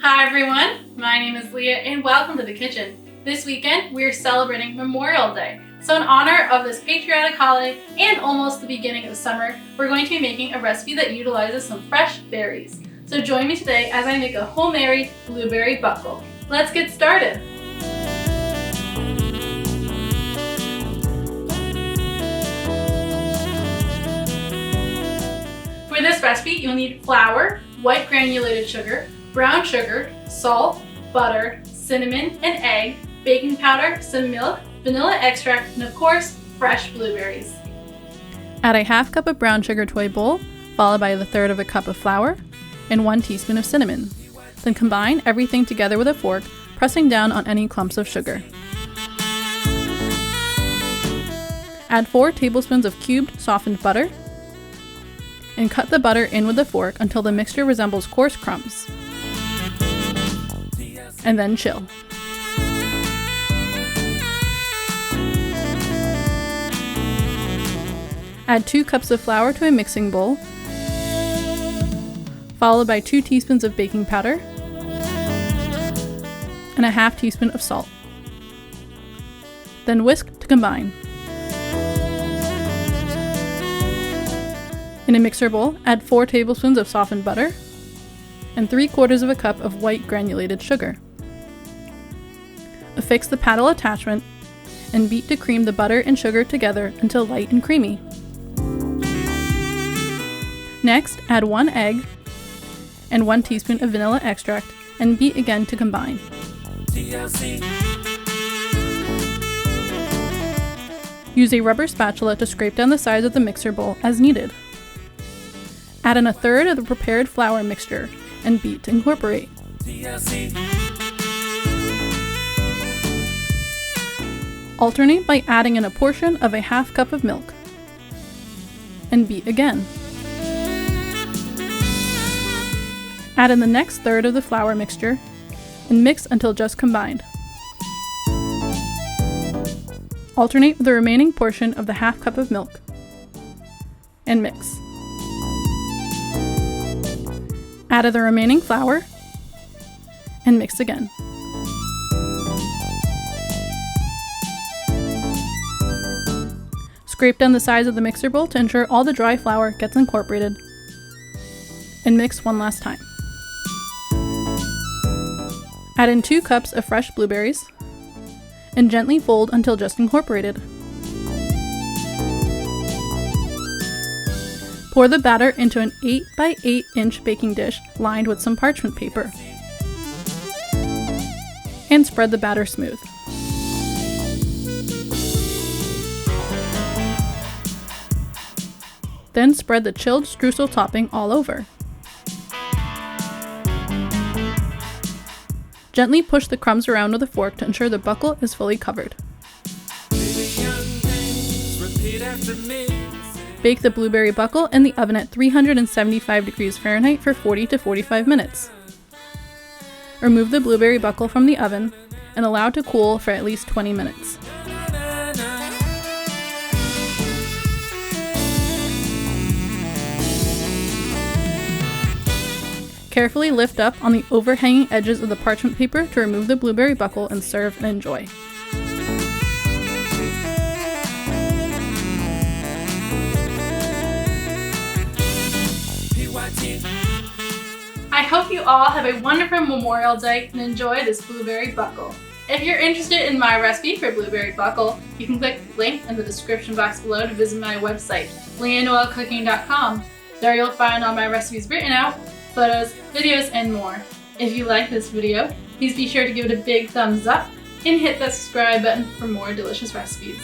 Hi everyone, my name is Leah and welcome to the kitchen. This weekend we are celebrating Memorial Day. So in honor of this patriotic holiday and almost the beginning of summer, we're going to be making a recipe that utilizes some fresh berries. So join me today as I make a homemade blueberry buckle. Let's get started. For this recipe, you'll need flour, white granulated sugar, brown sugar, salt, butter, cinnamon, an egg, baking powder, some milk, vanilla extract, and of course, fresh blueberries. Add a half cup of brown sugar to a bowl, followed by the third of a cup of flour and 1 teaspoon of cinnamon. Then combine everything together with a fork, pressing down on any clumps of sugar. Add 4 tablespoons of cubed softened butter and cut the butter in with a fork until the mixture resembles coarse crumbs. And then chill. Add 2 cups of flour to a mixing bowl, followed by 2 teaspoons of baking powder and a half teaspoon of salt. Then whisk to combine. In a mixer bowl, add 4 tablespoons of softened butter and 3/4 of a cup of white granulated sugar. Affix the paddle attachment and beat to cream the butter and sugar together until light and creamy. Next, add 1 egg and 1 teaspoon of vanilla extract and beat again to combine. Use a rubber spatula to scrape down the sides of the mixer bowl as needed. Add in 1/3 of the prepared flour mixture and beat to incorporate. Alternate by adding in a portion of a half cup of milk and beat again. Add in the next third of the flour mixture and mix until just combined. Alternate with the remaining portion of the half cup of milk and mix. Add the remaining flour and mix again. Scrape down the sides of the mixer bowl to ensure all the dry flour gets incorporated and mix one last time. Add in 2 cups of fresh blueberries and gently fold until just incorporated. Pour the batter into an 8 by 8 inch baking dish lined with some parchment paper and spread the batter smooth. Then spread the chilled streusel topping all over. Gently push the crumbs around with a fork to ensure the buckle is fully covered. Bake the blueberry buckle in the oven at 375 degrees Fahrenheit for 40 to 45 minutes. Remove the blueberry buckle from the oven and allow to cool for at least 20 minutes. Carefully lift up on the overhanging edges of the parchment paper to remove the blueberry buckle and serve and enjoy. I hope you all have a wonderful Memorial Day and enjoy this blueberry buckle. If you're interested in my recipe for blueberry buckle, you can click the link in the description box below to visit my website, leahnoelcooking.com. There you'll find all my recipes written out, photos, videos, and more. If you like this video, please be sure to give it a big thumbs up and hit that subscribe button for more delicious recipes.